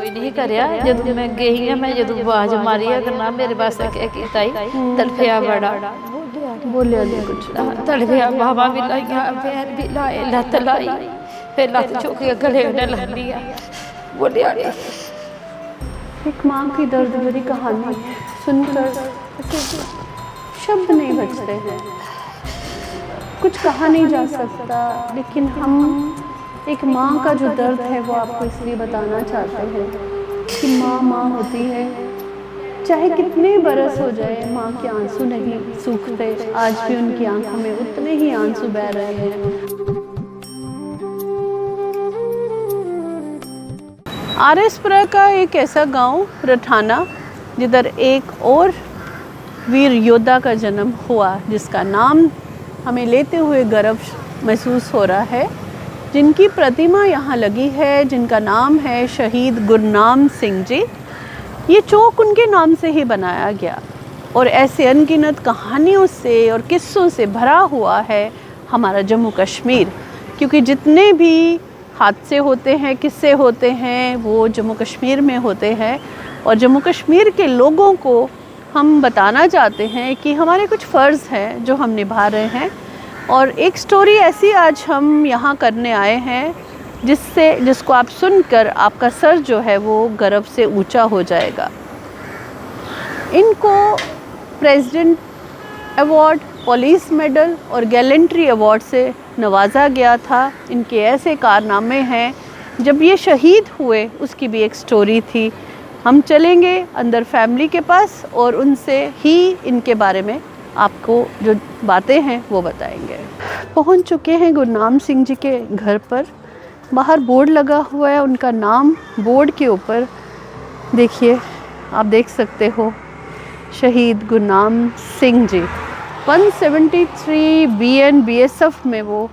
कोई नहीं करया जदों मैं गई हां मैं जदों आवाज मारी है करना मेरे वास्ते क्या कीता ही तड़फिया बड़ा बोलिया नहीं कुछ। तड़फिया बाबा भी लाइया पैर भी लाए लत लाई फिर लत चुक के गले ने ला लिया बोलिया नहीं। एक माँ की दर्द भरी कहानी सुनकर शब्द नहीं बचते हैं, कुछ कहा नहीं जा सकता, लेकिन हम एक माँ का जो दर्द है वो आपको इसलिए बताना चाहते हैं कि माँ माँ होती है, चाहे कितने बरस हो जाए माँ के आंसू नहीं सूखते, आज भी उनकी आंखों में उतने ही आंसू बह रहे हैं। आरएसपुरा का एक ऐसा गांव रठाना जिधर एक और वीर योद्धा का जन्म हुआ जिसका नाम हमें लेते हुए गर्व महसूस हो रहा है, जिनकी प्रतिमा यहाँ लगी है, जिनका नाम है शहीद गुरनाम सिंह जी। ये चौक उनके नाम से ही बनाया गया और ऐसे अनगिनत कहानियों से और किस्सों से भरा हुआ है हमारा जम्मू कश्मीर, क्योंकि जितने भी हादसे होते हैं, किस्से होते हैं, वो जम्मू कश्मीर में होते हैं और जम्मू कश्मीर के लोगों को हम बताना चाहते हैं कि हमारे कुछ फ़र्ज़ हैं जो हम निभा रहे हैं। और एक स्टोरी ऐसी आज हम यहाँ करने आए हैं जिसको आप सुनकर आपका सर जो है वो गर्व से ऊंचा हो जाएगा। इनको प्रेसिडेंट अवार्ड, पुलिस मेडल और गैलेंट्री अवार्ड से नवाजा गया था। इनके ऐसे कारनामे हैं, जब ये शहीद हुए उसकी भी एक स्टोरी थी। हम चलेंगे अंदर फैमिली के पास और उनसे ही इनके बारे में आपको जो बातें हैं वो बताएंगे। पहुंच चुके हैं गुरनाम सिंह जी के घर पर। बाहर बोर्ड लगा हुआ है, उनका नाम बोर्ड के ऊपर देखिए, आप देख सकते हो, शहीद गुरनाम सिंह जी 173 BN BSF में वो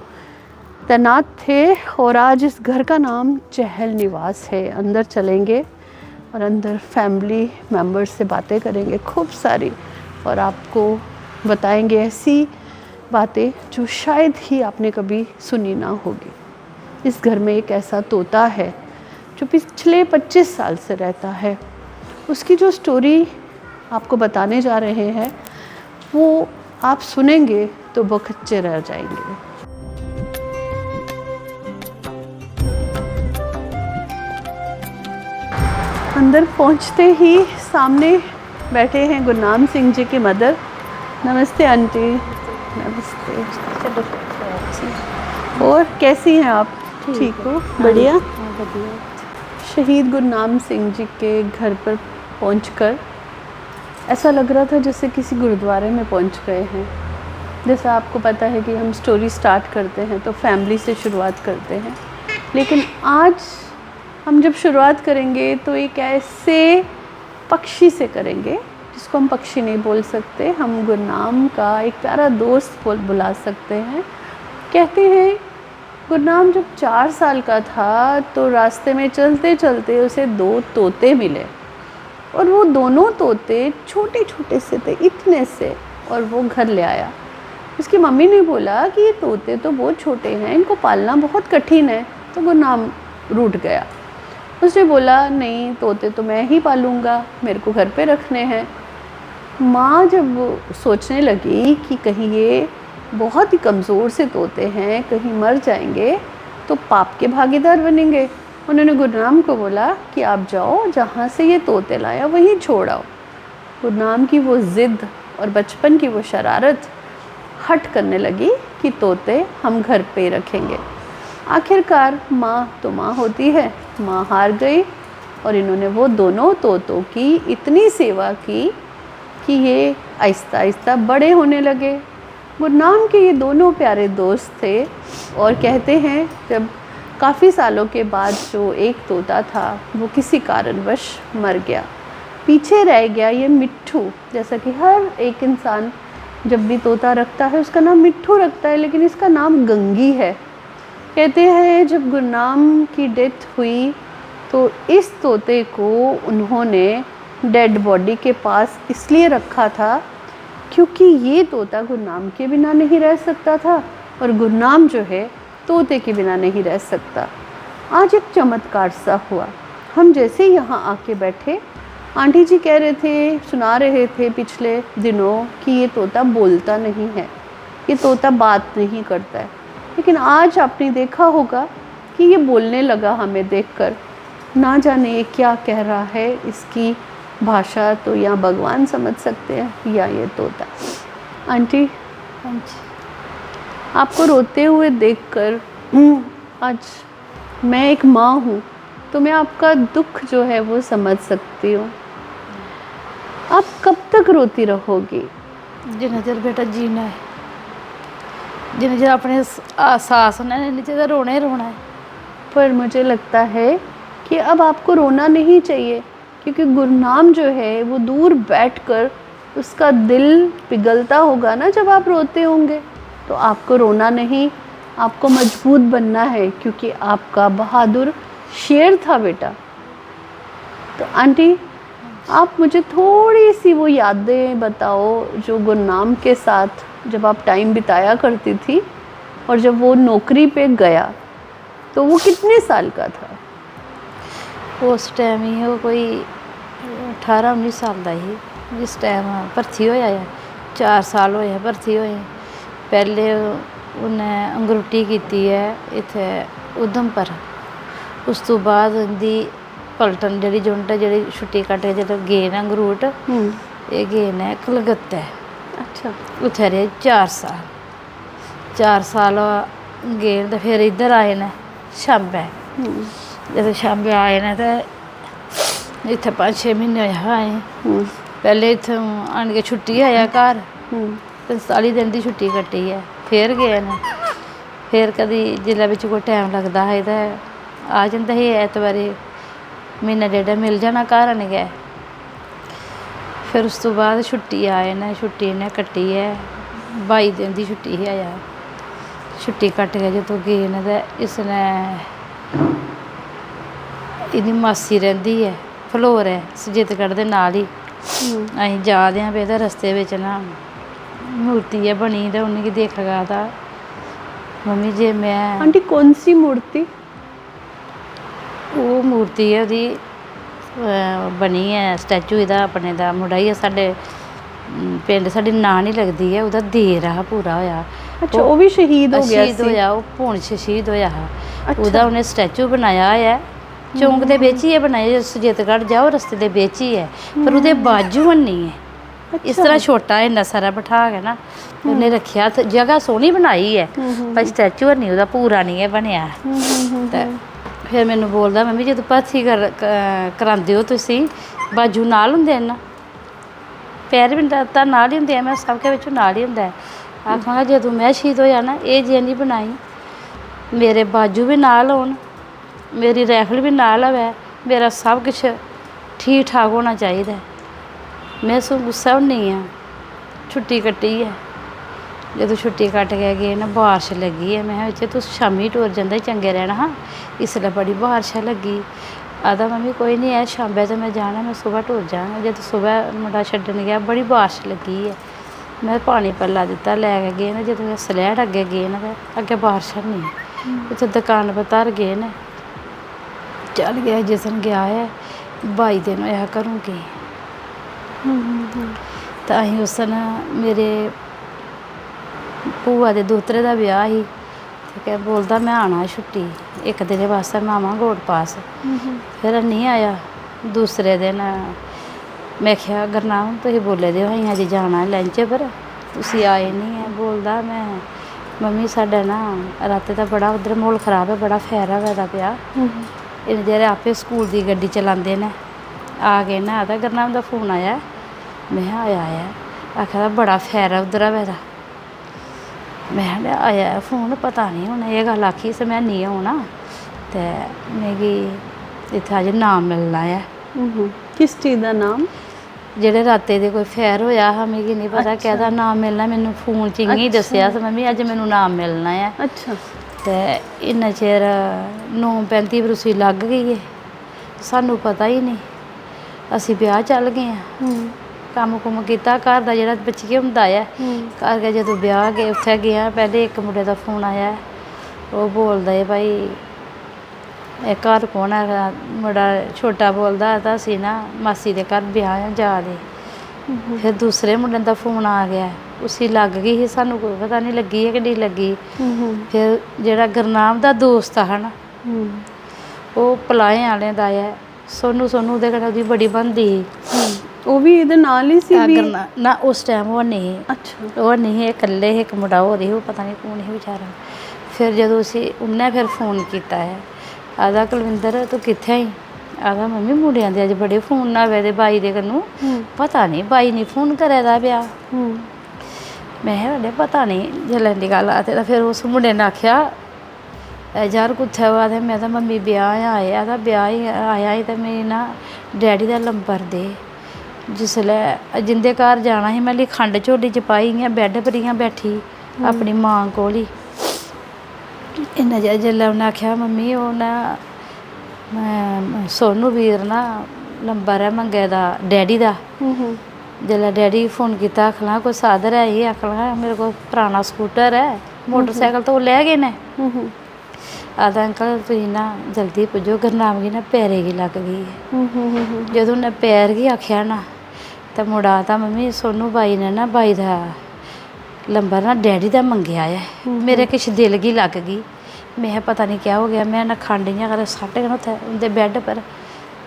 तैनात थे और आज इस घर का नाम चहल निवास है। अंदर चलेंगे और अंदर फैमिली मेम्बर्स से बातें करेंगे खूब सारी और आपको बताएंगे ऐसी बातें जो शायद ही आपने कभी सुनी ना होगी। इस घर में एक ऐसा तोता है जो पिछले 25 साल से रहता है। उसकी जो स्टोरी आपको बताने जा रहे हैं वो आप सुनेंगे तो बकच्चे रह जाएंगे। अंदर पहुंचते ही सामने बैठे हैं गुरनाम सिंह जी की मदर। नमस्ते आंटी। नमस्ते। और कैसी हैं आप? ठीक हो? बढ़िया। शहीद गुरनाम सिंह जी के घर पर पहुंचकर ऐसा लग रहा था जैसे किसी गुरुद्वारे में पहुंच गए हैं। जैसा आपको पता है कि हम स्टोरी स्टार्ट करते हैं तो फैमिली से शुरुआत करते हैं, लेकिन आज हम जब शुरुआत करेंगे तो एक ऐसे पक्षी से करेंगे जिसको हम पक्षी नहीं बोल सकते, हम गुरनाम का एक प्यारा दोस्त बुला सकते हैं। कहते हैं गुरनाम जब 4 साल का था तो रास्ते में चलते चलते उसे 2 तोते मिले और वो दोनों तोते छोटे छोटे से थे, इतने से, और वो घर ले आया। उसकी मम्मी ने बोला कि ये तोते तो बहुत छोटे हैं, इनको पालना बहुत कठिन है, तो गुरनाम रूठ गया। उसने बोला नहीं, तोते तो मैं ही पालूँगा, मेरे को घर पे रखने हैं। माँ जब सोचने लगी कि कहीं ये बहुत ही कमज़ोर से तोते हैं, कहीं मर जाएंगे तो पाप के भागीदार बनेंगे, उन्होंने गुरनाम को बोला कि आप जाओ, जहाँ से ये तोते लाया वहीं छोड़ आओ। गुरनाम की वो ज़िद और बचपन की वो शरारत हट करने लगी कि तोते हम घर पे रखेंगे। आखिरकार माँ तो माँ होती है, माँ हार गई और इन्होंने वो दोनों तोतों की इतनी सेवा की कि ये आहिस्ता आहिस्ता बड़े होने लगे। गुरनाम के ये दोनों प्यारे दोस्त थे और कहते हैं जब काफ़ी सालों के बाद जो एक तोता था वो किसी कारणवश मर गया, पीछे रह गया ये मिट्ठू। जैसा कि हर एक इंसान जब भी तोता रखता है उसका नाम मिट्ठू रखता है, लेकिन इसका नाम गंगी है। कहते हैं जब गुरनाम की डेथ हुई तो इस तोते को उन्होंने डेड बॉडी के पास इसलिए रखा था क्योंकि ये तोता गुरनाम के बिना नहीं रह सकता था और गुरनाम जो है तोते के बिना नहीं रह सकता। आज एक चमत्कार सा हुआ। हम जैसे ही यहाँ आके बैठे, आंटी जी कह रहे थे, सुना रहे थे पिछले दिनों कि ये तोता बोलता नहीं है, ये तोता बात नहीं करता है। लेकिन आज आपने देखा होगा कि ये बोलने लगा हमें देखकर। ना जाने ये क्या कह रहा है, इसकी भाषा तो या भगवान समझ सकते हैं या ये तोता। आंटी, हाँ जी। आपको रोते हुए देखकर आज मैं एक माँ हूँ तो मैं आपका दुख जो है वो समझ सकती हूँ। आप कब तक रोती रहोगी? जिन्ना चਿਰ बेटा जीना है, जिन्ना चਿਰ अपने सांस ने उन्ने चिर रोना ही रोना है। पर मुझे लगता है कि अब आपको रोना नहीं चाहिए, क्योंकि गुरनाम जो है वो दूर बैठकर उसका दिल पिघलता होगा ना जब आप रोते होंगे। तो आपको रोना नहीं, आपको मजबूत बनना है, क्योंकि आपका बहादुर शेर था बेटा। तो आंटी, आप मुझे थोड़ी सी वो यादें बताओ जो गुरनाम के साथ जब आप टाइम बिताया करती थी, और जब वो नौकरी पे गया तो वो कितने साल का था? उस टाइम ही वो कोई 18-19 साल का ही, जिस टाइम भर्ती होया है। 4 साल होए भर्ती होए। पहले उन्हें अंगरूटी की है इत्थे उधमपुर, उस तो बाद उनकी पलटन जी यूनिट जी छुट्टी कट के जो गए न अंगरूट, ये गए न कलकत्ते। अच्छा। उत्थे रहे 4 साल। 4 साल गए तो फिर इधर आए न शांबे। जब शांबे आए न तो इत्थे 5-6 महीने होए आए। पहले इत्थे आन के छुट्टी आया घर, 45 दिन की छुट्टी कट्टी है। फिर गए न, फिर कभी जिले बिच कोई टाइम लगता है तो आ जाता है। ऐतवारी महीना डेढ़ मिल जाना घर आने गए। फिर उस तो बाद छुट्टी आए न, छुट्टी ने कट्टी है 22 दिन की छुट्टी ही आया। छुट्टी कट के जो गए न तो इसने इहदी मासी रहिंदी है फ्लोर है सुजीतगढ़ दे नाल ही। असीं जा दे पे ते रस्ते बिच ना मूर्ति है बनी, तो उन्हें देख लगा था मम्मी जे मैं। आंटी, कौन सी मूर्ति? वो मूर्ति है ਉਹਦੀ बनी है स्टैचू ਇਹਦਾ अपने ਦਾ मुंडा ही है साडे पिंड साडी नां नहीं लगदी है, ਉਹਦਾ ਦੇਰ ਆ पूरा होया। अच्छा, वो भी शहीद हो गया शहीद होया, वो पुंछ शहीद होया हा। अच्छा। ਉਹਦਾ ਉਹਨੇ स्टैचू बनाया है चौंक ਦੇ ਵਿੱਚ ਹੀ ਹੈ ਬਣਾਇਆ। ਸੁਜੀਤਗੜ੍ਹ ਜਾਓ ਰਸਤੇ ਦੇ ਵਿੱਚ ਹੀ ਹੈ, ਪਰ ਉਹਦੇ ਬਾਜੂ ਨਹੀਂ ਹੈ। इस तरह छोटा इन्ना सारा बिठा के ना उन्हें रखिया। जगह सोहनी बनाई है पर स्टैचू नहीं ਉਹਦਾ पूरा नहीं है बनया। तो फिर मैनू बोलता मम्मी जो भर्थी करांदे हो तुसीं बाजू नाल हुंदे ना, पैर भी तां नाल ही हुंदे। मैं सब के विचों नाल ही हुंदा है। आखांगा जदों मैं शहीद होया ना ये जे नहीं बनाई, मेरे बाजू भी नाल होण, मेरी राइफल भी नाल होवे, मेरा सब कुछ ठीक ठाक होना चाहिए। मैं सो गुस्सा होनी हाँ। छुट्टी कट्टी है, जो छुट्टी कट के गए ना बारिश लगी है। मैं बच्चे तू शामी टुर जांदा चंगे रहना हाँ, इसलिए बड़ी बारिश लगी। आदा मम्मी कोई नहीं है शामे तो मैं जाना, मैं सुबह टुर जाना। जो सुबह मुंडा छड्डन गया बड़ी बारिश लगी है, मैं पानी पल्ला दिता लैके गए ना। जो सलैड अगे गए ना तो अगे बारिश नहीं, उत्थे दुकान पर तर गए न। चल गया जिस दिन गया है 22 दिन होया घरों गए। तो असीं उस दिन मेरे भूआ के दोतरे का ब्याह ही, क्या बोलता मैं आना छुट्टी एक दिन वास्ते मैं आवां गोट पास। फिर नहीं आया। दूसरे दिन मैं क्या गुरनाम तुसीं बोले दे असीं अज जाना है लंच पर, तुसीं आए नहीं है। बोलता मैं मम्मी साडा ना रात का बड़ा उधर माहौल खराब है, बड़ा फैरा होया पिया। इन जेह्ड़े आपे स्कूल की गड्डी चलाते ने आ गए ना। आता गुरनाम का फोन आया, मैं आया है, आखा बड़ा फैरा उधर होवे दा। मैं आया फोन पता नहीं हूँ ये गल आखी से मैं नहीं होना, तो मिगी इत्थे अज नाम मिलना है। किस चीज़ का नाम? जेह्ड़े राते दे कोई फैर होया हा, मिगी नहीं पता कैदा नाम मिलना। मैनू फोन च इ'यां ही दस्सेआ मम्मी अज मैनू नाम मिलना है। अच्छा। तो इन्ना चिर 9:35 पर उसी लग गई है, सानू पता ही नहीं। असी ब्याह चल गए हैं, कम कुम किया घर का जो बचिए होंदा है। घर के जो ब्याह गए उत्थे गए पहले एक मुंडे का फोन आया, वो बोलता है भाई ਇਹ ਘਰ ਕੌਣ ਹੈਗਾ? ਮੁੰਡਾ ਛੋਟਾ ਬੋਲਦਾ ਤਾਂ ਅਸੀਂ ਨਾ ਮਾਸੀ ਦੇ ਘਰ ਵਿਆਹ ਜਾ ਦੇ। ਫਿਰ ਦੂਸਰੇ ਮੁੰਡੇ ਦਾ ਫੋਨ ਆ ਗਿਆ, ਉਸੀ ਲੱਗ ਗਈ ਸੀ, ਸਾਨੂੰ ਕੋਈ ਪਤਾ ਨਹੀਂ ਲੱਗੀ ਹੈ ਕਿ ਨਹੀਂ ਲੱਗੀ। ਫਿਰ ਜਿਹੜਾ ਗੁਰਨਾਮ ਦਾ ਦੋਸਤ ਆ ਨਾ, ਉਹ ਪਲਾਏ ਵਾਲੇ ਦਾ ਹੈ, ਸੋਨੂੰ ਉਹਦੇ ਘਰ ਉਹਦੀ ਬੜੀ ਬਣਦੀ ਸੀ। ਉਹ ਵੀ ਇਹਦੇ ਨਾਲ ਹੀ ਸੀ ਵੀ? ਨਾ ਉਸ ਟਾਈਮ ਉਹ ਨਹੀਂ। ਅੱਛਾ। ਉਹ ਨਹੀਂ, ਇਕੱਲੇ ਇੱਕ ਮੁੰਡਾ ਹੋ ਰਹੀ, ਉਹ ਪਤਾ ਨਹੀਂ ਕੌਣ ਸੀ ਵਿਚਾਰਾ। ਫਿਰ ਜਦੋਂ ਉਹਨੇ ਫਿਰ ਫੋਨ ਕੀਤਾ ਹੈ, ਆਦਾ ਕੁਲਵਿੰਦਰ ਤੂੰ ਕਿੱਥੇ ਆਈ? ਆਦਾ ਮੰਮੀ ਮੁੰਡਿਆਂ ਦੇ ਅੱਜ ਬੜੇ ਫੋਨ ਨਾ ਵੇ ਦੇ ਬਾਈ ਦੇ ਕੰਨੂ, ਪਤਾ ਨਹੀਂ ਬਾਈ ਨਹੀਂ ਫੋਨ ਕਰਿਆ ਦਾ ਪਿਆ। ਮੈਂ ਕਿਹਾ ਬੜੇ ਪਤਾ ਨਹੀਂ ਜਲਣ ਦੀ ਗੱਲ ਆ। ਤੇ ਫਿਰ ਉਸ ਮੁੰਡੇ ਨੇ ਆਖਿਆ ਯਾਰ ਕਿੱਥੇ ਵਾ? ਤੇ ਮੈਂ ਤਾਂ ਮੰਮੀ ਵਿਆਹ ਆਇਆ ਤਾਂ ਵਿਆਹ ਹੀ ਆਇਆ ਸੀ, ਤਾਂ ਮੇਰੀ ਨਾ ਡੈਡੀ ਦਾ ਨੰਬਰ ਦੇ। जिसलै जिंदे घर जाना ही, मैं खंड झोली च पाई इ'यां बैड पर इ'यां बैठी अपनी मां कोल ही। इन्ना चिर जिसलै उन्नै आखेआ मम्मी ओह् ना सोनू वीर ना नंबर है मंगे दा डैडी दा। जिसलै डैडी गी फोन कीता, आखन लगा कोई साधन है ही? आखन लगा मेरे को पुराना स्कूटर है, मोटरसाइकिल तो लै गए ने। आदा अंकल तुसीं ना जल्दी पुज्जो, गुरनाम गी ना पैरे गी लग गई है। जदों उन्नै पैर गी आखेआ ना, तो मुड़ा आता मम्मी सोनू बाई ने ना बाई दा नंबर ना डैडी दा मंगेआ है। मेरे किश दिल गी लग गई। मैं पता नहीं क्या हो गया, मैं ना खंड इ'यां कर सट गए उत्थे उं'दे बैड पर।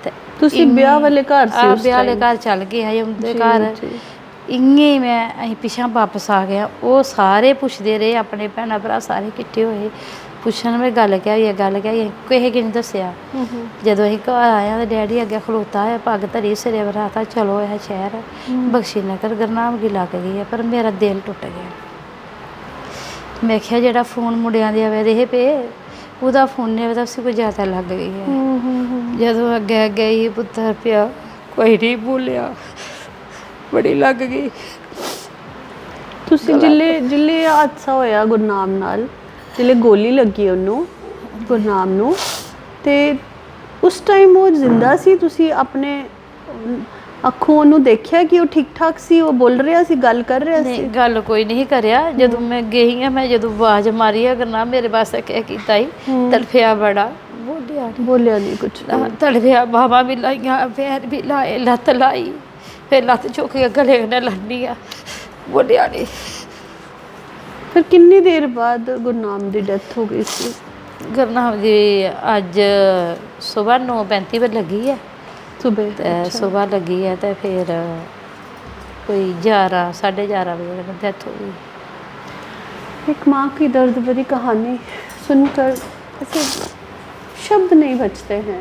ते तुसीं ब्याह वाले घर सी? ब्याह वाले घर चल गए हैं उं'दे घर। इ'यां ही मैं असीं पिछां वापस आ गए। ओह् सारे पुछदे रहे, अपने भैन भ्रा सारे किट्ठे होए पुछन में गल क्या होई है, गल क्या होई है, किसे गी नहीं दस्सेआ। जदों असीं घर आए ते डैडी अग्गें खलोता है, पग धरी सिरे पर आता चलो है शहर बख्शी नगर, गुरनाम गी लग गई है। पर मेरा दिल टुट गया। मैं क्या जेह्ड़ा फोन मुंडियां दे आवे दे पे, ओह्दा फोन ने पता उसी कोई ज़्यादा लग गई है। जदों अग्गे अग्गे ही पुत्तर पिया, कोई नहीं बोलिया, बड़ी लग गई। तुसीं जिल्ले हादसा होया गुरनाम नाल, जिल्ले गोली लगी ਉਹਨੂੰ गुरनाम ਨੂੰ, ਤੇ ਉਸ ਟਾਈਮ ਉਹ ਜ਼ਿੰਦਾ ਸੀ? ਤੁਸੀਂ ਆਪਣੇ ਅੱਖੋਂ ਉਹਨੂੰ ਦੇਖਿਆ ਕਿ ਉਹ ਠੀਕ ਠਾਕ ਸੀ? ਉਹ ਬੋਲ ਰਿਹਾ ਸੀ, ਗੱਲ ਕਰ ਰਿਹਾ ਸੀ? ਨਹੀਂ, ਗੱਲ ਕੋਈ ਨਹੀਂ ਕਰਿਆ। ਜਦੋਂ ਮੈਂ ਗਈ ਹਾਂ, ਮੈਂ ਜਦੋਂ ਆਵਾਜ਼ ਮਾਰੀ ਹੈ ਗੁਰਨਾਮ ਮੇਰੇ ਵਾਸਤੇ ਕਹਿ ਕੀਤਾ ਹੀ, ਤੜਫਿਆ ਬੜਾ, ਬੋਲਿਆ ਨਹੀਂ ਕੁਛ? ਤੜਫਿਆ, ਬਾਹਾਂ ਵੀ ਲਾਈਆਂ, ਪੈਰ ਵੀ ਲਾਏ, ਲੱਤ ਲਾਈ, ਫਿਰ ਲੱਤ ਚੁੱਕ ਕੇ ਗਲੇ ਨਾਲ ਲੰਡੀ ਆ, ਬੋਲਿਆ ਨਹੀਂ। ਫਿਰ ਕਿੰਨੀ ਦੇਰ ਬਾਅਦ ਗੁਰਨਾਮ ਦੀ ਡੈਥ ਹੋ ਗਈ ਸੀ? ਗੁਰਨਾਮ ਦੀ ਅੱਜ ਸੁਬਾਹ 9:35 ਵਜੇ ਲੱਗੀ ਹੈ। सुबह लगी है, तो फिर कोई 11 साढ़े 11 बजे डेथ हो गई। एक माँ की दर्द भरी कहानी सुनकर ऐसे शब्द नहीं बचते हैं,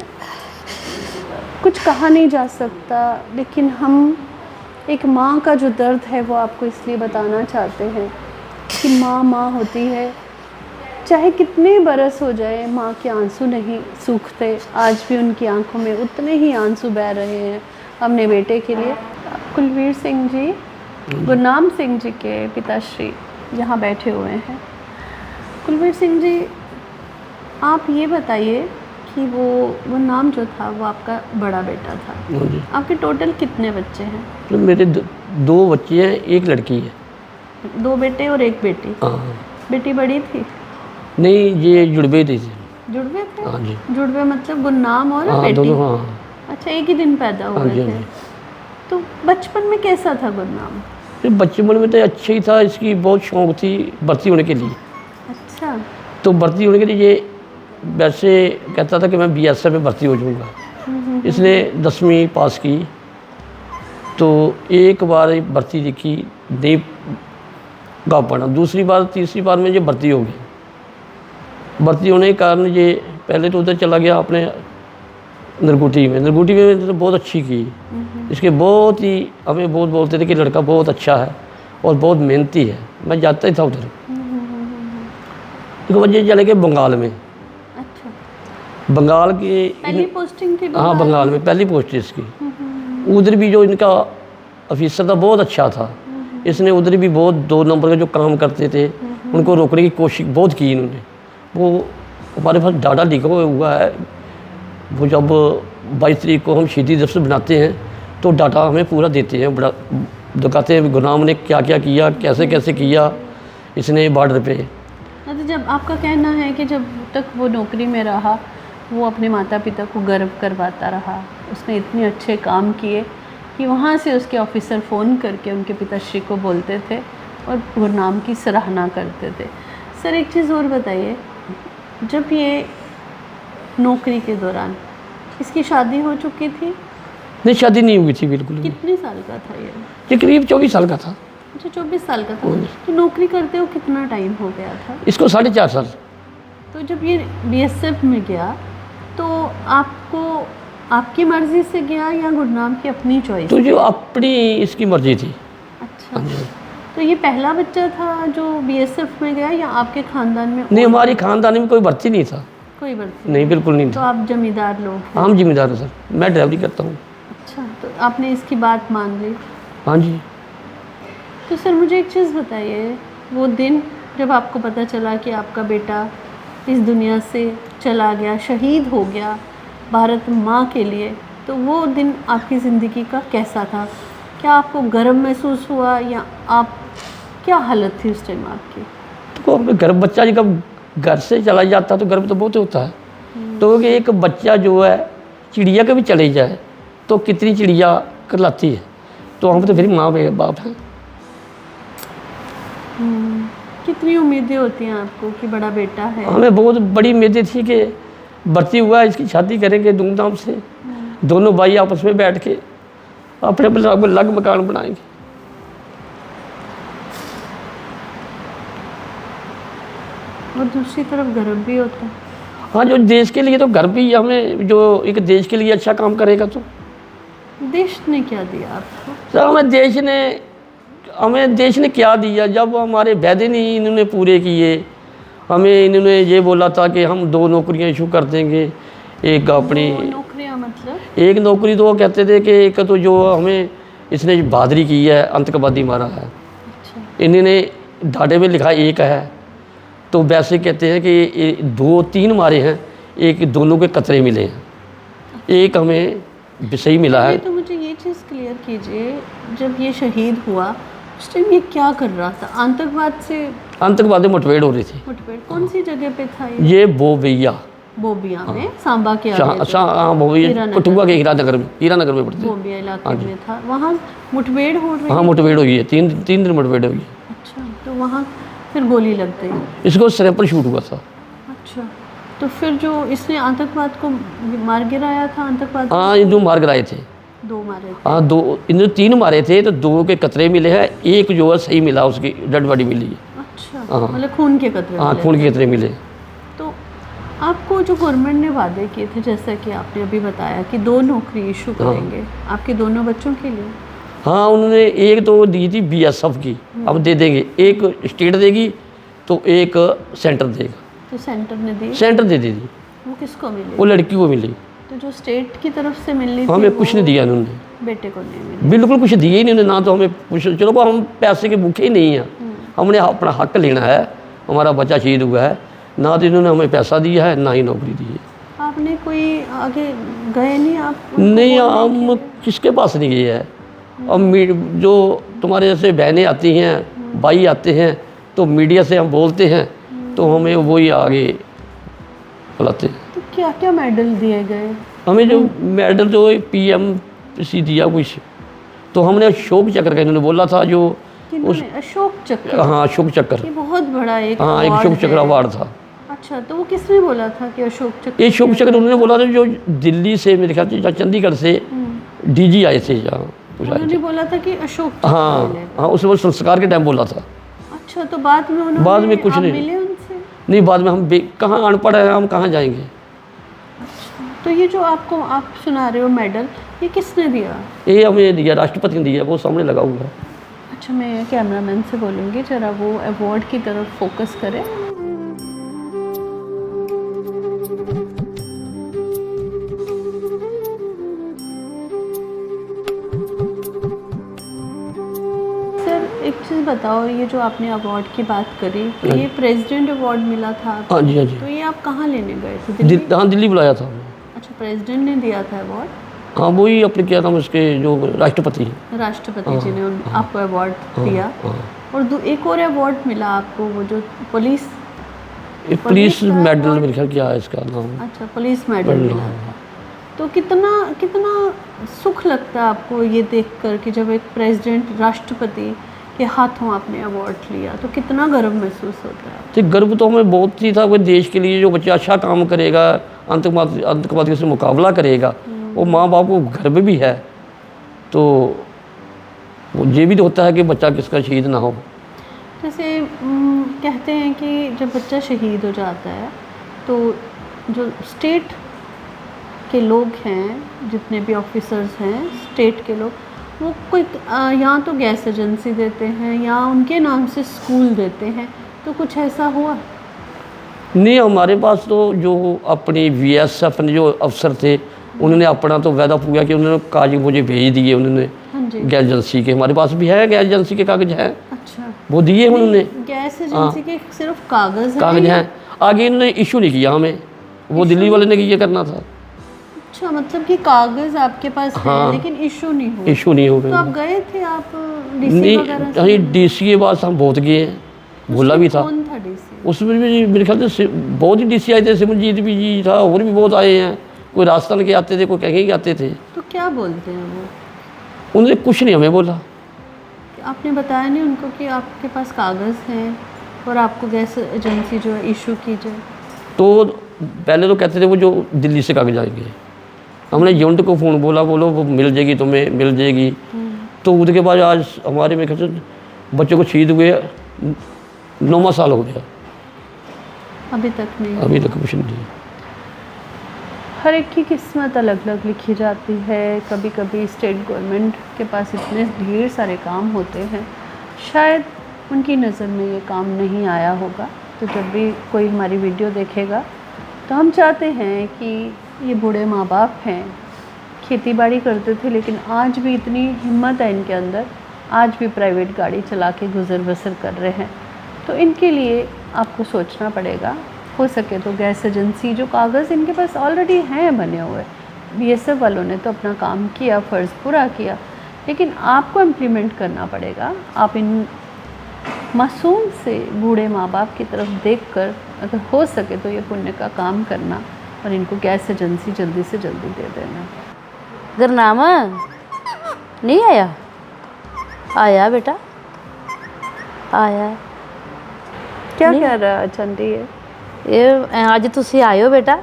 कुछ कहा नहीं जा सकता। लेकिन हम एक माँ का जो दर्द है वो आपको इसलिए बताना चाहते हैं कि माँ होती है, चाहे कितने बरस हो जाए, माँ के आंसू नहीं सूखते। आज भी उनकी आंखों में उतने ही आंसू बह रहे हैं अपने बेटे के लिए। कुलवीर सिंह जी, गुरनाम सिंह जी के पिताश्री यहाँ बैठे हुए हैं। कुलवीर सिंह जी, आप ये बताइए कि वो गुरनाम जो था वो आपका बड़ा बेटा था। आपके टोटल कितने बच्चे हैं? तो मेरे दो बच्चे हैं, एक लड़की है। 2 बेटे और 1 बेटी? बेटी बड़ी थी? नहीं, ये जुड़वे थे। जुड़वे थे? हाँ जी। जुड़वे मतलब गुरनाम और बेटी? दोनों। हाँ। अच्छा, एक ही दिन पैदा हुए थे। तो बचपन में कैसा था गुरनाम? फिर बचपन में तो अच्छा ही था, इसकी बहुत शौक थी भर्ती होने के लिए। अच्छा। तो भर्ती होने के लिए ये वैसे कहता था कि मैं BSF में भर्ती हो जाऊँगा। इसने 10वीं पास की, तो एक बार भर्ती लिखी, नहीं गा पाना, दूसरी बार तीसरी बार में ये भर्ती हो गई। भर्ती होने के कारण ये पहले तो उधर चला गया अपने नरगुटी में तो बहुत अच्छी की। इसके बहुत ही हमें बहुत बोलते थे कि लड़का बहुत अच्छा है और बहुत मेहनती है। मैं जाता ही था उधर। एक वजह चले गए बंगाल में। अच्छा। बंगाल की पहली पोस्टिंग थी? हाँ, बंगाल में पहली पोस्ट थी इसकी। उधर भी जो इनका ऑफिसर था बहुत अच्छा था। इसने उधर भी बहुत 2 नंबर के जो काम करते थे उनको रोकने की कोशिश बहुत की इन्होंने। वो हमारे पास डाटा लिखा हुआ है, वो जब 22 तारीख को हम शहीदी दिवस बनाते हैं तो डाटा हमें पूरा देते हैं, बड़ा दिखाते हैं गुरनाम ने क्या क्या किया, कैसे कैसे किया इसने बॉर्डर पे। अच्छा, जब आपका कहना है कि जब तक वो नौकरी में रहा वो अपने माता पिता को गर्व करवाता रहा। उसने इतने अच्छे काम किए कि वहाँ से उसके ऑफिसर फ़ोन करके उनके पिताश्री को बोलते थे और गुरनाम की सराहना करते थे। सर एक चीज़ और बताइए, जब ये नौकरी के दौरान इसकी शादी हो चुकी थी? नहीं, शादी नहीं हुई थी बिल्कुल भी। कितने साल का था ये? ये करीब 24 साल का था। अच्छा 24 साल का था। तो नौकरी करते हो कितना टाइम हो गया था? इसको 4.5 साल। तो जब ये बीएसएफ में गया तो आपको आपकी मर्ज़ी से गया या गुरनाम की अपनी चॉइस? तो जो अपनी इसकी मर्जी थी। अच्छा, तो ये पहला बच्चा था जो बीएसएफ में गया या आपके ख़ानदान में? नहीं, हमारी खानदान में कोई भर्ती नहीं था। कोई भर्ती नहीं, बिल्कुल नहीं तो था। आप जमींदार लोग हैं? हम जिम्मेदार हैं सर, मैं ड्राइवरी करता हूँ। अच्छा, तो आपने इसकी बात मान ली। हाँ जी। तो सर मुझे एक चीज़ बताइए, वो दिन जब आपको पता चला कि आपका बेटा इस दुनिया से चला गया, शहीद हो गया भारत माँ के लिए, तो वो दिन आपकी ज़िंदगी का कैसा था? क्या आपको गर्व महसूस हुआ या आप क्या हालत थी उस टाइम आपकी? तो अपने घर बच्चा जब घर से चला जाता तो गर्व तो बहुत होता है। तो कि एक बच्चा जो है चिड़िया के भी चले जाए तो कितनी चिड़िया कहलाती है। तो हम तो फिर माँ बाप हैं। कितनी उम्मीदें होती हैं आपको कि बड़ा बेटा है? हमें बहुत बड़ी उम्मीदें थी कि भर्ती हुआ, इसकी शादी करेंगे धूमधाम से, दोनों भाई आपस में बैठ के अपने अलग मकान बनाएंगे। और दूसरी तरफ गर्व भी होता है। हाँ, जो देश के लिए तो गर्व भी, हमें जो एक देश के लिए अच्छा काम करेगा तो। देश ने क्या दिया आपको? सर हमें देश ने क्या दिया? जब हमारे वादे नहीं इन्होंने पूरे किए। हमें इन्होंने ये बोला था कि हम 2 नौकरियां इशू कर देंगे। एक अपनी नौकरियां मतलब? एक नौकरी तो वो कहते थे कि एक तो जो हमें इसने बहादुरी की है, आतंकवादी मारा है। अच्छा, इन्होंने ढाटे में लिखा एक है, तो वैसे कहते हैं कि 2-3 मारे हैं, एक दोनों के कतरे मिले हैं, एक हमें सही मिला है। तो मुझे ये चीज़ क्लियर कीजिए, जब ये शहीद हुआ उस टाइम ये क्या कर रहा था? आतंकवाद से? आतंकवादी मुठभेड़ हो रही थी। मुठभेड़ कौन सी जगह पे था ये? ये बोबिया, बोबिया में, सांबा के आगे हाँ बोबिया, कठुआ के हीरानगर में पड़ते हैं। बोबिया इलाके में था, वहाँ मुठभेड़ हो रही? हाँ, मुठभेड़ हुई है, 3 दिन मुठभेड़ हुई है। अच्छा, तो वहाँ फिर गोली लग गई? इसको सैंपल शूट हुआ था। अच्छा, तो फिर जो इसने आतंकवाद को मार गिराया था, आतंकवाद? हाँ, ये 2 मार गिराए थे। 2 मारे थे? हाँ, 2, इन्होंने 3 मारे थे, तो 2 के कतरे मिले हैं, एक जो है सही मिला, उसकी डेड बॉडी मिली है। अच्छा, हाँ। मतलब खून के कतरे हाँ, मिले खून थे। के कतरे मिले। तो आपको जो गवर्नमेंट ने वादे किए थे, जैसा कि आपने अभी बताया कि 2 नौकरी इशू करेंगे आपके दोनों बच्चों के लिए? हाँ, उन्होंने एक तो दी थी बीएसएफ की, अब दे देंगे, एक स्टेट देगी तो एक सेंटर देगा। तो सेंटर ने दी? सेंटर दे दी थी, वो किसको मिली? वो लड़की को मिली। तो जो स्टेट की तरफ से मिलनी थी हमें वो कुछ नहीं दिया इन्होंने, बेटे को नहीं मिली? बिल्कुल कुछ दिए ही नहीं उन्होंने। ना तो हमें कुछ, चलो को हम पैसे के भूखे ही नहीं हैं, हमने अपना हक लेना है, हमारा बच्चा शहीद हुआ है। ना तो इन्होंने हमें पैसा दिया है, ना ही नौकरी दी है। आपने कोई आगे गए नहीं आप? नहीं, हम किसके पास नहीं गए हैं। अब जो तुम्हारे जैसे बहनें आती हैं, भाई आते हैं, तो मीडिया से हम बोलते हैं तो हमें वही आगे बुलाते हैं। तो क्या क्या मेडल दिए गए? हमें जो मेडल जो PMC दिया कुछ, तो हमने अशोक चक्र का इन्होंने बोला था, जो किन्होंने? अशोक चक्र? हाँ, अशोक चक्र। ये बहुत बड़ा एक हाँ, एक award अशोक चक्र है। अवार्ड था। अच्छा, तो वो किसने बोला था कि अशोक चक्र? ये अशोक चक्र उन्होंने बोला था, जो दिल्ली से, मेरे ख्याल से चंडीगढ़ से DG आए थे जहाँ कुछ आए उन्होंने थे। बोला था कि अशोक चक्र हाँ मिलेगा। हाँ, उस वक्त संस्कार के टाइम बोला था। अच्छा, तो बाद में उन्होंने, बाद में कुछ आप नहीं। मिले उनसे? नहीं, बाद में हम कहाँ अनपढ़ हैं, हम कहाँ जाएंगे। तो ये जो आपको आप सुना रहे हो मेडल, ये किसने दिया? ये हमें दिया, राष्ट्रपति ने दिया, वो सामने लगा हुआ है। अच्छा, मैं कैमरामैन से बोलूँगी जरा वो अवार्ड की तरफ फोकस करें। सर एक चीज़ बताओ, ये जो आपने अवार्ड की बात करी, तो ये प्रेसिडेंट अवार्ड मिला था आपको? हाँ जी, हाँ जी। तो ये आप कहाँ लेने गए थे? दिल्ली? हाँ, दिल्ली बुलाया था हमें। अच्छा, प्रेसिडेंट ने दिया था अवार्ड? हाँ, वही अपने क्या नाम उसके, जो राष्ट्रपति हैं। राष्ट्रपति जी ने आपको अवार्ड दिया। हाँ। और एक और अवार्ड मिला आपको, वो जो पुलिस ये पुलिस मेडल मेरे ख्याल क्या है इसका नाम। अच्छा, पुलिस मेडल मेडल, मिला था। तो कितना कितना सुख लगता है आपको ये देखकर कि जब एक प्रेसिडेंट, राष्ट्रपति के हाथों आपने अवार्ड लिया, तो कितना गर्व महसूस होता है? तो गर्व तो हमें बहुत ही था, कोई देश के लिए जो बच्चा अच्छा काम करेगा, आतंकवादियों से मुकाबला करेगा, वो माँ बाप को गर्व भी है। तो वो ये भी तो होता है कि बच्चा किसका शहीद ना हो। जैसे कहते हैं कि जब बच्चा शहीद हो जाता है तो जो स्टेट के लोग हैं, जितने भी ऑफिसर्स हैं स्टेट के लोग, वो कोई या तो गैस एजेंसी देते हैं या उनके नाम से स्कूल देते हैं। तो कुछ ऐसा हुआ? नहीं, हमारे पास तो जो अपनी VSF ने जो अफसर थे, उन्होंने अपना तो वादा पूरा कि उन्होंने कागज मुझे भेज दिए उन्होंने। हाँ जी। गैस एजेंसी के हमारे पास भी है, गैस एजेंसी के कागज हैं, अच्छा, वो दिए उन्होंने। गैस एजेंसी के सिर्फ कागज हैं? कागज हैं, आगे इन्होंने इशू नहीं किया हमें, वो दिल्ली वाले ने ये करना था। अच्छा, मतलब कि कागज आपके पास हाँ। है लेकिन इशू नहीं हुआ। इशू नहीं हो तो गया। आप गए थे, आप डीसी नहीं, वगैरह से? नहीं DC के पास हम बहुत गए हैं, भोला भी था कौन था डीसी? उसमें भी। मेरे ख्याल से बहुत ही DC आए थे, सिमरजीत भी जी था, और भी बहुत आए हैं। कोई राजस्थान के आते थे, कोई कहीं के आते थे। तो क्या बोलते हैं वो? उन्होंने कुछ नहीं हमें बोला। आपने बताया नहीं उनको कि आपके पास कागज़ हैं और आपको गैस एजेंसी जो है इशू की जाए? तो पहले तो कहते थे वो जो दिल्ली से कागज आएंगे। हमने यूनिट को फ़ोन बोला, बोलो वो मिल जाएगी, तुम्हें मिल जाएगी। तो उसके बाद आज हमारे में कहते बच्चों को शहीद हुए 9वां साल हो गया, अभी तक नहीं? अभी तक कुछ नहीं। हर एक की किस्मत अलग अलग लिखी जाती है। कभी कभी स्टेट गवर्नमेंट के पास इतने ढेर सारे काम होते हैं, शायद उनकी नज़र में ये काम नहीं आया होगा। तो जब भी कोई हमारी वीडियो देखेगा तो हम चाहते हैं कि ये बूढ़े माँ बाप हैं, खेती बाड़ी करते थे लेकिन आज भी इतनी हिम्मत है इनके अंदर, आज भी प्राइवेट गाड़ी चला के गुजर बसर कर रहे हैं। तो इनके लिए आपको सोचना पड़ेगा। हो सके तो गैस एजेंसी, जो कागज़ इनके पास ऑलरेडी हैं बने हुए, BSF वालों ने तो अपना काम किया, फ़र्ज़ पूरा किया, लेकिन आपको इम्प्लीमेंट करना पड़ेगा। आप इन मासूम से बूढ़े माँ बाप की तरफ देखकर अगर हो सके तो ये पुण्य का काम करना और इनको गैस एजेंसी जल्दी से जल्दी दे देना। गुरनाम नहीं आया? आया बेटा, आया। क्या कह रहा है चंडी? ਇਹ ਅੱਜ ਤੁਸੀਂ ਆਇਓ ਬੇਟਾ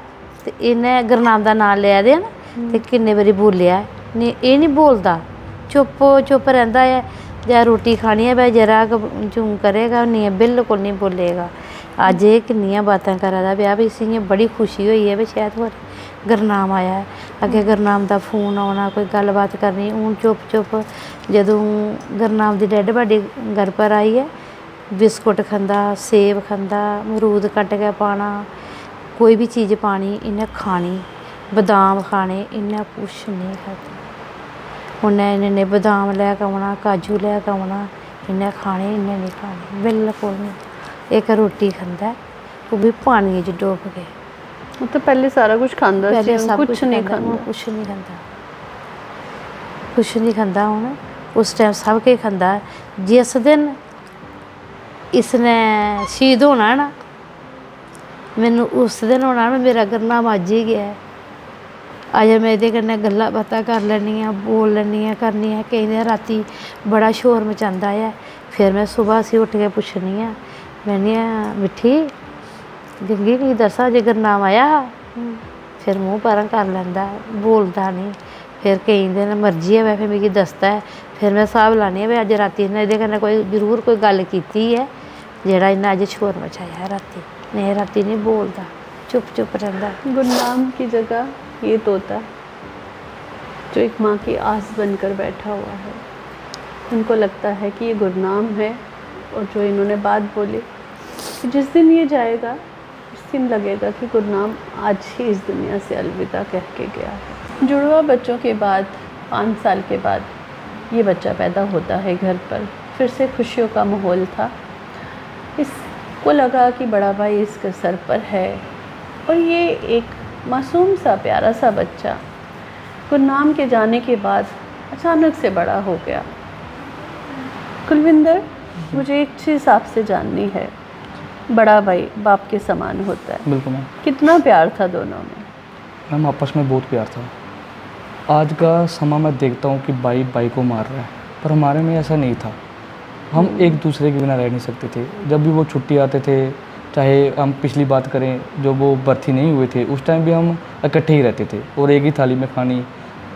ਤੇ ਇਹਨੇ ਗੁਰਨਾਮ ਦਾ ਨਾਮ ਲਿਆ ਦੇ ਨਾ ਤੇ ਕਿੰਨੇ ਵਾਰੀ ਬੋਲਿਆ ਨਹੀਂ, ਇਹ ਨਹੀਂ ਬੋਲਦਾ, ਚੁੱਪ ਚੁੱਪ ਰਹਿੰਦਾ ਹੈ। ਜਾਂ ਰੋਟੀ ਖਾਣੀ ਹੈ ਬਈ ਜਰਾ ਚੂੰ ਕਰੇਗਾ, ਨਹੀਂ ਬਿਲकुल नहीं बोलेगा। ਅੱਜ ਇਹ ਕਿੰਨੀਆਂ ਬਾਤਾਂ ਕਰਦਾ ਪਿਆ ਵੀ ਸੀ, ਬੜੀ ਖੁਸ਼ੀ ਹੋਈ ਹੈ ਵੀ ਸ਼ਾਇਦ ਹੋਰ ਗੁਰਨਾਮ ਆਇਆ ਹੈ। ਅੱਗੇ ਗੁਰਨਾਮ ਦਾ ਫੋਨ ਆਉਣਾ, ਕੋਈ ਗੱਲਬਾਤ ਕਰਨੀ, ਹੁਣ ਚੁੱਪ ਚੁੱਪ। ਜਦੋਂ ਗੁਰਨਾਮ ਦੀ ਡੈਡ ਬਾਡੀ ਘਰ ਪਰ ਆਈ ਹੈ, बिस्कुट खांदा, सेब खांदा, अमरूद कट के पाना, कोई भी चीज़ पानी इन्हें खानी, बादाम खाने, इन्हें कुछ नहीं खाते। उन्हें इन्हें बादाम लैके आना, काजू लैके आना, इन्हें खाने, इन्हें नहीं खाने, बिल्कुल नहीं। एक रोटी खांदा वो भी पानी च डुब के। वो तो पहले सारा कुछ खांदा सी, पहले सब कुछ नहीं खांदा। कुछ नहीं खांदा, कुछ नहीं खांदा। हुण उस टाइम सब के खांदा। जिस दिन इसने शहीद होना है ना, मैनू उस दिन होना ना, मेरा गुरनाम अज ही गया है। अज मैं ये कन्नै गल्लां बातां कर लैनी, बोल लैनी, करनी है। कई दिन राती बड़ा शोर मचांदा है, फिर मैं सुबह से उठ के पुछनी है, मैंने मिट्ठी गंगी की दसा जे गुरनाम आया? फिर मूँह परां कर लैंदा, बोलदा नहीं। फिर कई दिन मर्जी है फिर मिगी दसदा है, फिर मैं हिसाब लानी है भी अज राती इन्हें ये कन्नै कोई जरूर कोई गल कीती है जेड़ा इन्हें अज शोर मचाया है राती। नहीं राती नहीं बोलता, चुप चुप रहंदा। गुरनाम की जगह ये तोता जो एक माँ की आस बनकर बैठा हुआ है, उनको लगता है कि ये गुरनाम है। और जो इन्होंने बात बोली कि जिस दिन ये जाएगा उस दिन लगेगा कि गुरनाम आज ही इस दुनिया से अलविदा कह के गया है। जुड़वा बच्चों के बाद 5 साल के बाद ये बच्चा पैदा होता है घर पर। फिर से खुशियों का माहौल था। इसको लगा कि बड़ा भाई इसके सर पर है, और ये एक मासूम सा प्यारा सा बच्चा गुरनाम के जाने के बाद अचानक से बड़ा हो गया। कुलविंदर, मुझे एक चीज़ आपसे जाननी है बड़ा भाई बाप के समान होता है, बिल्कुल मैम। कितना प्यार था दोनों में? मैम आपस में बहुत प्यार था। आज का समय मैं देखता हूँ कि भाई भाई को मार रहा है, पर हमारे में ऐसा नहीं था। हम एक दूसरे के बिना रह नहीं सकते थे। जब भी वो छुट्टी आते थे, चाहे हम पिछली बात करें जब वो भर्ती नहीं हुए थे, उस टाइम भी हम इकट्ठे ही रहते थे और एक ही थाली में खानी,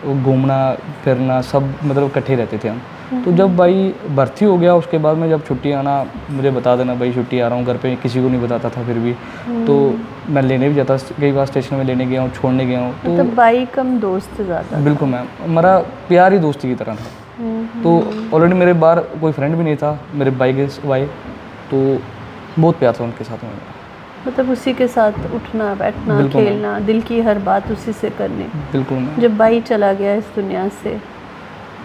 घूमना फिरना सब मतलब इकट्ठे रहते थे हम। तो जब भाई भर्ती हो गया उसके बाद में जब छुट्टी आना, मुझे बता देना भाई छुट्टी आ रहा हूँ, घर पे किसी को नहीं बताता था फिर भी। तो मैं लेने भी जाता, कई बार स्टेशन में लेने गया हूँ, छोड़ने गया हूँ। तो मतलब भाई कम दोस्त ज़्यादा? बिल्कुल मैम, हमारा प्यार ही दोस्ती की तरह था। तो ऑलरेडी मेरे बाहर कोई फ्रेंड भी नहीं था मेरे भाई के सिवाय, तो बहुत प्यार था उनके साथ में। मतलब उसी के साथ उठना बैठना, बिल्कुल मैम। खेलना, दिल की हर बात उसी से करनी। बिल्कुल मैम। जब भाई चला गया इस दुनिया से,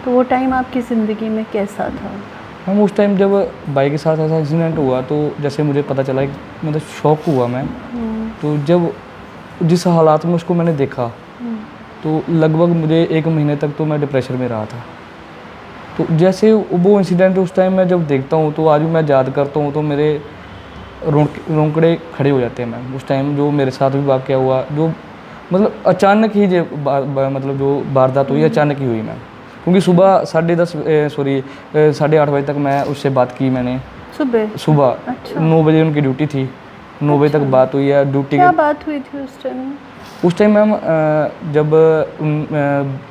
तो वो टाइम आपकी ज़िंदगी में कैसा था? मैम उस टाइम जब भाई के साथ ऐसा इंसिडेंट हुआ तो जैसे मुझे पता चला, एक मतलब शॉक हुआ मैं। तो जब जिस हालात में उसको मैंने देखा, तो लगभग मुझे 1 महीने तक तो मैं डिप्रेशन में रहा था। तो जैसे वो इंसिडेंट उस टाइम मैं जब देखता हूँ, तो आज भी मैं याद करता हूँ तो मेरे रोंकड़े खड़े हो जाते हैं मैम। उस टाइम जो मेरे साथ भी वाक़या हुआ, जो मतलब अचानक ही मतलब जो वारदात हुई अचानक ही हुई मैम। क्योंकि सुबह 8:30 बजे तक मैं उससे बात की मैंने। सुबह अच्छा। 9 बजे उनकी ड्यूटी थी, 9 बजे तक बात हुई है ड्यूटी क्या के। बात हुई थी उस टाइम? उस टाइम मैम जब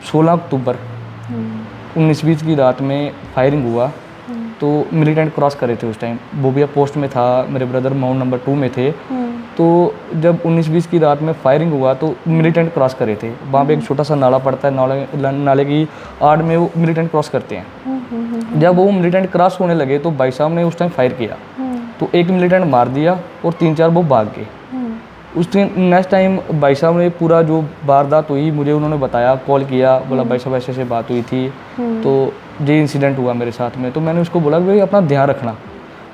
16 अक्टूबर 19-20 की रात में फायरिंग हुआ, तो मिलिटेंट क्रॉस कर रहे थे उस टाइम। बोबिया पोस्ट में था, मेरे ब्रदर माउंट नंबर 2 में थे। तो जब 19-20 की रात में फायरिंग हुआ तो मिलिटेंट क्रॉस कर रहे थे। वहाँ पे एक छोटा सा नाला पड़ता है, नाले की आड़ में वो मिलिटेंट क्रॉस करते हैं। जब वो मिलिटेंट क्रॉस होने लगे तो भाई साहब ने उस टाइम फायर किया, तो एक मिलिटेंट मार दिया और 3-4 वो भाग गए। उस दिन नेक्स्ट टाइम भाई साहब ने पूरा जो वारदात हुई मुझे उन्होंने बताया, कॉल किया, बोला भाई साहब ऐसे ऐसे बात हुई थी, तो ये इंसिडेंट हुआ मेरे साथ में। तो मैंने उसको बोला कि भाई अपना ध्यान रखना।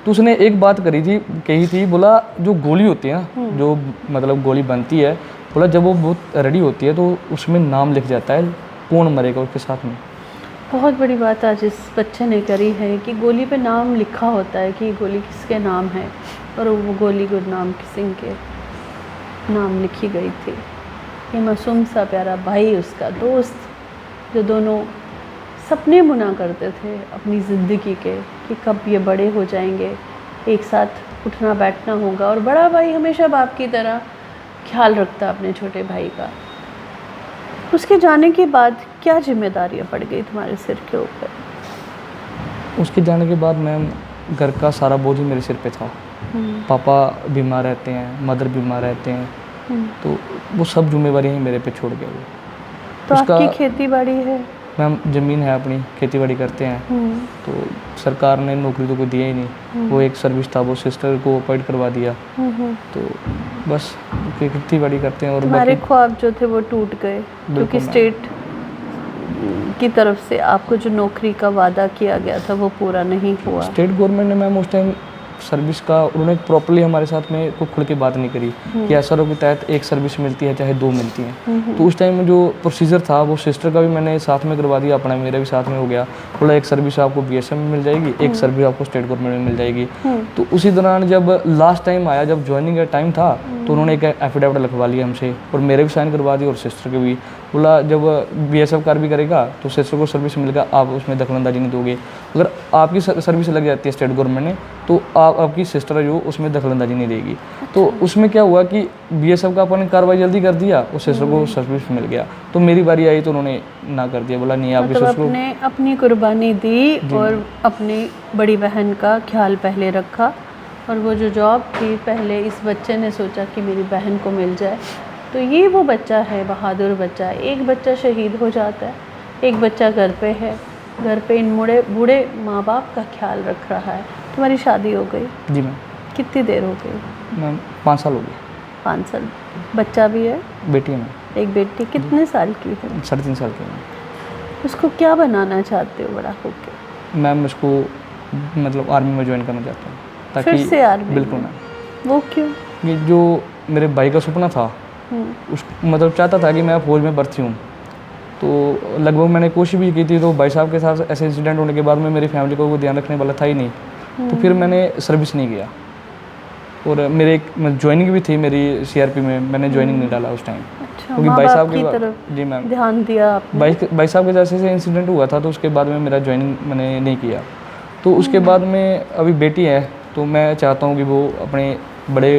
तो उसने एक बात कही थी, बोला जो गोली होती है ना, जो मतलब गोली बनती है, बोला जब वो बहुत रेडी होती है तो उसमें नाम लिख जाता है कौन मरेगा उसके साथ में। बहुत बड़ी बात आज इस बच्चे ने करी है कि गोली पे नाम लिखा होता है कि गोली किसके नाम है, और वो गोली गुरनाम सिंह के नाम लिखी गई थी। ये मासूम सा प्यारा भाई, उसका दोस्त, जो दोनों सपने बुना करते थे अपनी ज़िंदगी के कि कब ये बड़े हो जाएंगे, एक साथ उठना बैठना होगा। और बड़ा भाई हमेशा बाप की तरह ख्याल रखता अपने छोटे भाई का। उसके जाने के बाद क्या जिम्मेदारियां पड़ गई तुम्हारे सिर के ऊपर? उसके जाने के बाद मैम घर का सारा बोझ ही मेरे सिर पे था। पापा बीमार रहते हैं, मदर बीमार रहते हैं, तो वो सब जिम्मेवारी ही मेरे पे छोड़ गया वो। तो आपकी खेती बाड़ी है? मैम ज़मीन है अपनी, खेती बाड़ी करते हैं। तो सरकार ने नौकरी तो कोई दिया ही नहीं। वो एक सर्विस था, वो सिस्टर को अपॉइंट करवा दिया। तो बस खेती बाड़ी करते हैं। और तुम्हारे ख्वाब जो थे वो टूट गए, क्योंकि स्टेट की तरफ से आपको जो नौकरी का वादा किया गया था वो पूरा नहीं हुआ। स्टेट गवर्नमेंट ने मैम उस टाइम सर्विस का उन्होंने प्रॉपर्ली हमारे साथ में कोई खुल के बात नहीं करी कि एसआरओ के तहत एक सर्विस मिलती है चाहे 2 मिलती हैं। तो उस टाइम में जो प्रोसीजर था वो सिस्टर का भी मैंने साथ में करवा दिया, अपना मेरा भी साथ में हो गया। बोला एक सर्विस आपको बीएसएफ में मिल जाएगी, एक सर्विस आपको स्टेट गवर्नमेंट में मिल जाएगी। तो उसी दौरान जब लास्ट टाइम आया, जब ज्वाइनिंग का टाइम था, तो उन्होंने एक एफिडेविट लिखवा लिया हमसे और मेरे भी साइन करवा दिए और सिस्टर के भी। बोला जब बीएसएफ कार भी करेगा तो सिस्टर को सर्विस मिलेगा, आप उसमें दखलंदाजी नहीं दोगे। अगर आपकी सर्विस लग जाती है स्टेट गवर्नमेंट ने तो आपकी सिस्टर जो उसमें दखलंदाजी नहीं देगी। तो उसमें क्या हुआ कि बीएसएफ का अपन कार्रवाई जल्दी कर दिया और सिस्टर को सर्विस मिल गया। तो मेरी बारी आई तो उन्होंने ना कर दिया, बोला नहीं आपकी सिस्टर को अपनी कुर्बानी दी और अपनी बड़ी बहन का ख्याल पहले रखा। और वो जो जॉब थी पहले इस बच्चे ने सोचा कि मेरी बहन को मिल जाए। तो ये वो बच्चा है, बहादुर बच्चा है। एक बच्चा शहीद हो जाता है, एक बच्चा घर पे है, घर पे इन बूढ़े माँ बाप का ख्याल रख रहा है। तुम्हारी शादी हो गई? जी मैम। कितनी देर हो गई? मैम 5 साल हो गए। 5 साल। बच्चा भी है? बेटी है मैम। एक बेटी। कितने साल की है? 3.5 साल की है। उसको क्या बनाना चाहते हो बड़ा होके? मैम उसको मतलब आर्मी में ज्वाइन करना चाहता हूँ ताकि फिर से आर्मी? बिल्कुल मैम। वो क्यों? ये जो मेरे भाई का सपना था, उस मतलब चाहता था कि मैं फौज में भर्ती हूँ। तो लगभग मैंने कोशिश भी की थी। तो भाई साहब के साथ ऐसे इंसिडेंट होने के बाद में मेरी फैमिली को वो ध्यान रखने वाला था ही नहीं। तो फिर मैंने सर्विस नहीं किया। और मेरे एक ज्वाइनिंग भी थी मेरी सीआरपी में, मैंने ज्वाइनिंग नहीं डाला उस टाइम, अच्छा, क्योंकि माँ भाई बाप साहब की के तरफ जी मैम, ध्यान दिया आपने। भाई साहब के जैसे से इंसिडेंट हुआ था तो उसके बाद में मेरा ज्वाइनिंग मैंने नहीं किया। तो उसके बाद में अभी बेटी है, तो मैं चाहता हूँ कि वो अपने बड़े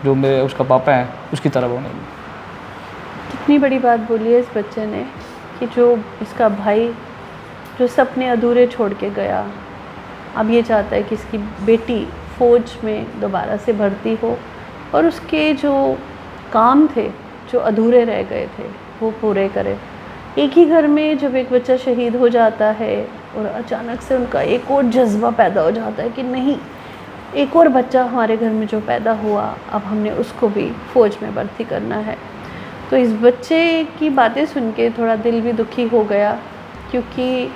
जो मेरे उसका पापा है उसकी तरह बनेगी। कितनी बड़ी बात बोली है इस बच्चे ने कि जो इसका भाई जो सपने अधूरे छोड़ के गया, अब ये चाहता है कि इसकी बेटी फ़ौज में दोबारा से भर्ती हो और उसके जो काम थे जो अधूरे रह गए थे वो पूरे करे। एक ही घर में जब एक बच्चा शहीद हो जाता है और अचानक से उनका एक और जज्बा पैदा हो जाता है कि नहीं, एक और बच्चा हमारे घर में जो पैदा हुआ, अब हमने उसको भी फ़ौज में भर्ती करना है। तो इस बच्चे की बातें सुन के थोड़ा दिल भी दुखी हो गया, क्योंकि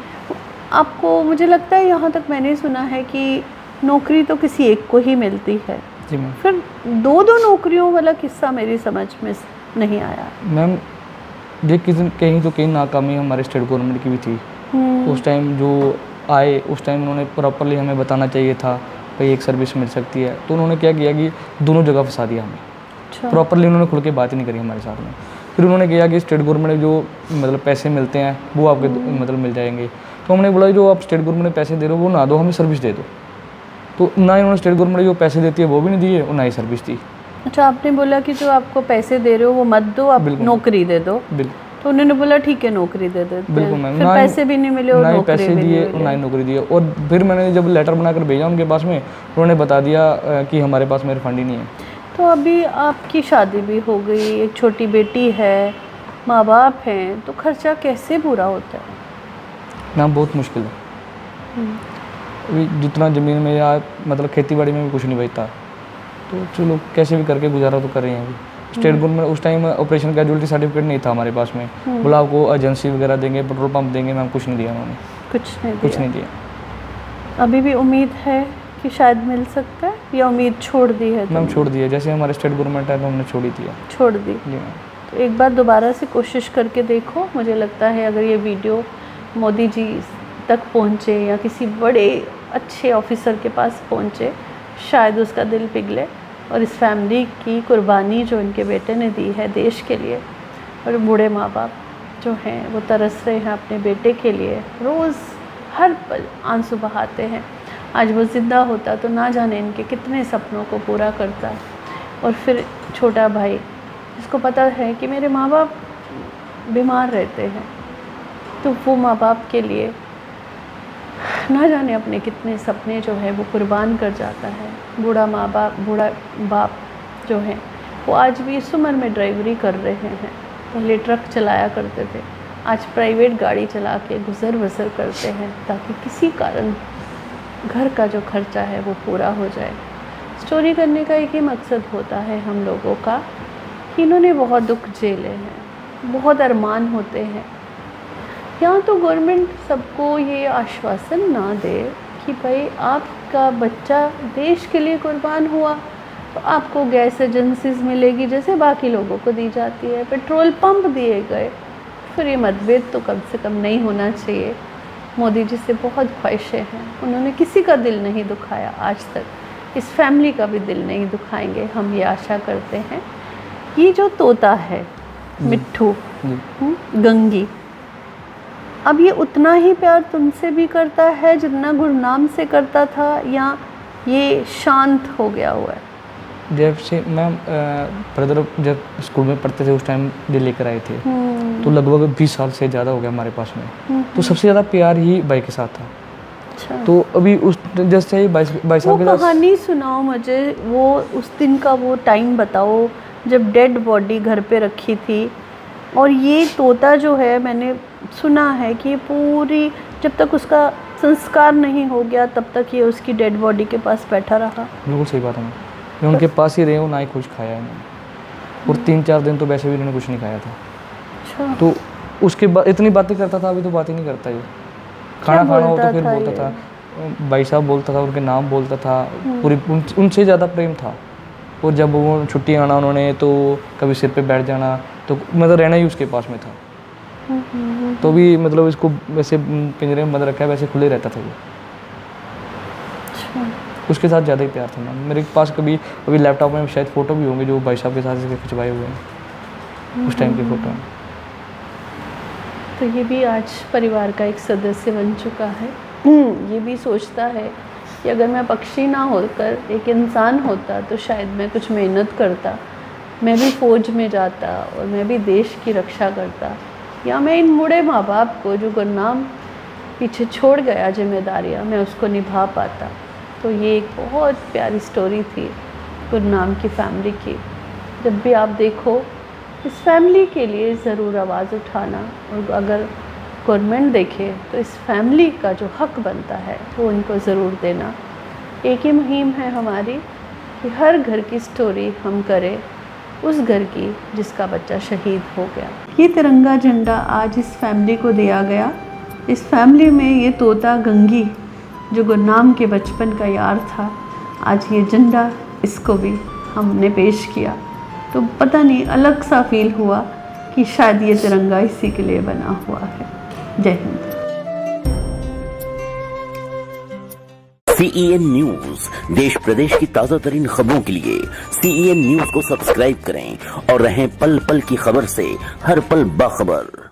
आपको, मुझे लगता है यहाँ तक मैंने सुना है कि नौकरी तो किसी एक को ही मिलती है, जी मैम। फिर दो दो नौकरियों वाला किस्सा मेरी समझ में नहीं आया। मैम ये कहीं तो कहीं नाकामी हमारे स्टेट गवर्नमेंट की भी थी। उस टाइम जो आए उस टाइम उन्होंने प्रॉपरली हमें बताना चाहिए था भाई एक सर्विस मिल सकती है, तो उन्होंने क्या किया कि दोनों जगह फंसा दिया हमें। अच्छा, प्रॉपरली उन्होंने खुल के बात ही नहीं करी हमारे साथ में। फिर उन्होंने किया कि स्टेट गवर्नमेंट में जो मतलब पैसे मिलते हैं वो आपके मतलब मिल जाएंगे। तो हमने बोला जो आप स्टेट गवर्नमेंट में पैसे दे रहे हो वो ना दो, हमें सर्विस दे दो। तो ना ही उन्होंने स्टेट गवर्नमेंट जो पैसे देती है वो भी नहीं दिए और ना ही सर्विस दी। अच्छा, आपने बोला कि जो आपको पैसे दे रहे हो वो मत दो, आप बिल्कुल। नौकरी दे दो। बिल्कुल तो उन्होंने बोला ठीक है नौकरी दे देते हैं। बिल्कुल मैम, फिर ना ही- पैसे भी नहीं मिले और ना ही नौकरी पैसे भी दिए नहीं और ना ही मिले। नौकरी दिए। और फिर मैंने जब लेटर बनाकर भेजा उनके पास में, उन्होंने बता दिया कि हमारे पास में रिफंड ही नहीं है। तो अभी आपकी शादी भी हो गई, एक छोटी बेटी है, माँ बाप हैं, तो खर्चा कैसे पूरा होता है? ना बहुत मुश्किल है। अभी जितना ज़मीन में या मतलब खेती बाड़ी में भी कुछ नहीं बचता, तो चलो कैसे भी करके गुजारा तो कर रहे हैं। अभी स्टेट गवर्नमेंट उस टाइम ऑपरेशन कैजुअलिटी सर्टिफिकेट नहीं था हमारे पास में, बोला आपको एजेंसी वगैरह देंगे, पेट्रोल पंप देंगे, मैम कुछ नहीं दिया उन्होंने, कुछ नहीं दिया। अभी भी उम्मीद है कि शायद मिल सकता है, या उम्मीद छोड़ दी है? मैम छोड़ दिया, जैसे हमारे स्टेट गवर्नमेंट है तो हमने छोड़ ही दिया। छोड़ दी। जी मैम। तो एक बार दोबारा से कोशिश करके देखो। मुझे लगता है अगर ये वीडियो मोदी जी तक पहुँचे या किसी बड़े अच्छे ऑफिसर के पास पहुँचे, शायद उसका दिल पिघले और इस फैमिली की कुर्बानी जो इनके बेटे ने दी है देश के लिए, और बूढ़े माँ बाप जो हैं वो तरस रहे हैं अपने बेटे के लिए, रोज़ हर पल आंसू बहाते हैं। आज वो ज़िंदा होता तो ना जाने इनके कितने सपनों को पूरा करता। और फिर छोटा भाई जिसको पता है कि मेरे माँ बाप बीमार रहते हैं, तो वो माँ बाप के लिए ना जाने अपने कितने सपने जो है वो कुर्बान कर जाता है। बूढ़ा बाप जो है वो आज भी इस उम्र में ड्राइवरी कर रहे हैं। पहले ट्रक चलाया करते थे, आज प्राइवेट गाड़ी चला के गुजर बसर करते हैं ताकि किसी कारण घर का जो खर्चा है वो पूरा हो जाए। स्टोरी करने का एक ही मकसद होता है हम लोगों का कि इन्होंने बहुत दुख झेले हैं, बहुत अरमान होते हैं। या तो गवर्नमेंट सबको ये आश्वासन ना दे कि भाई आपका बच्चा देश के लिए कुर्बान हुआ तो आपको गैस एजेंसीज मिलेगी जैसे बाकी लोगों को दी जाती है, पेट्रोल पंप दिए गए। फिर ये मतभेद तो कम से कम नहीं होना चाहिए। मोदी जी से बहुत ख्वाहिशें हैं, उन्होंने किसी का दिल नहीं दुखाया आज तक, इस फैमिली का भी दिल नहीं दुखाएंगे, हम ये आशा करते हैं। ये जो तोता है मिट्ठू गंगी, अब ये उतना ही प्यार तुमसे भी करता है जितना गुरनाम से करता था, या ये शांत हो गया हुआ है? जब से मैम ब्रदर जब स्कूल में पढ़ते थे उस टाइम ये लेकर आए थे, तो लगभग 20 साल से ज़्यादा हो गया हमारे पास में, तो सबसे ज़्यादा प्यार ही भाई के साथ था। अच्छा, तो अभी उस जैसे भाई साहब वो के साथ कहानी सुनाओ मुझे, वो उस दिन का वो टाइम बताओ जब डेड बॉडी घर पे रखी थी। और ये तोता जो है मैंने सुना है कि पूरी जब तक उसका संस्कार नहीं हो गया तब तक ये उसकी डेड बॉडी के पास बैठा रहा। बिल्कुल सही बात है मैम, मैं उनके पास ही रहे हूँ, ना ही कुछ खाया है मैंने, और 3-4 दिन तो वैसे भी उन्होंने कुछ नहीं खाया था। अच्छा, तो उसके बाद इतनी बातें करता था, अभी तो बात ही नहीं करता ये। खाना खाना हो तो फिर बोलता बोलता था था, भाई साहब बोलता था, उनके नाम बोलता था, पूरी उनसे ज़्यादा प्रेम था। और जब वो छुट्टी आना उन्होंने तो कभी सिर पे बैठ जाना, तो मतलब रहना ही उसके पास में था। तो भी मतलब इसको वैसे पिंजरे में बंद रखा है, वैसे खुले रहता था ये। अच्छा। उसके साथ ज़्यादा ही प्यार था मैम। मेरे पास कभी अभी लैपटॉप में शायद फ़ोटो भी होंगे जो भाई साहब के साथ इसके खिंचवाए हुए हैं उस टाइम की फ़ोटो हैं। तो ये भी आज परिवार का एक सदस्य बन चुका है। ये भी सोचता है कि अगर मैं पक्षी ना होकर एक इंसान होता तो शायद मैं कुछ मेहनत करता, मैं भी फ़ौज में जाता और मैं भी देश की रक्षा करता, या मैं इन बूढ़े माँ बाप को जो गुरनाम पीछे छोड़ गया जिम्मेदारियाँ, मैं उसको निभा पाता। तो ये एक बहुत प्यारी स्टोरी थी गुरनाम की फैमिली की। जब भी आप देखो इस फैमिली के लिए ज़रूर आवाज़ उठाना, और अगर गवर्नमेंट देखे तो इस फैमिली का जो हक बनता है वो इनको ज़रूर देना। एक ही मुहिम है हमारी कि हर घर की स्टोरी हम करें उस घर की जिसका बच्चा शहीद हो गया। ये तिरंगा झंडा आज इस फैमिली को दिया गया। इस फैमिली में ये तोता गंगी जो गुरनाम के बचपन का यार था, आज ये झंडा इसको भी हमने पेश किया। तो पता नहीं अलग सा फील हुआ कि शायद ये तिरंगा इसी के लिए बना हुआ है। जय हिंद। CEN न्यूज देश प्रदेश की ताजा तरीन खबरों के लिए CEN न्यूज को सब्सक्राइब करें और रहें पल पल की खबर से हर पल बाखबर।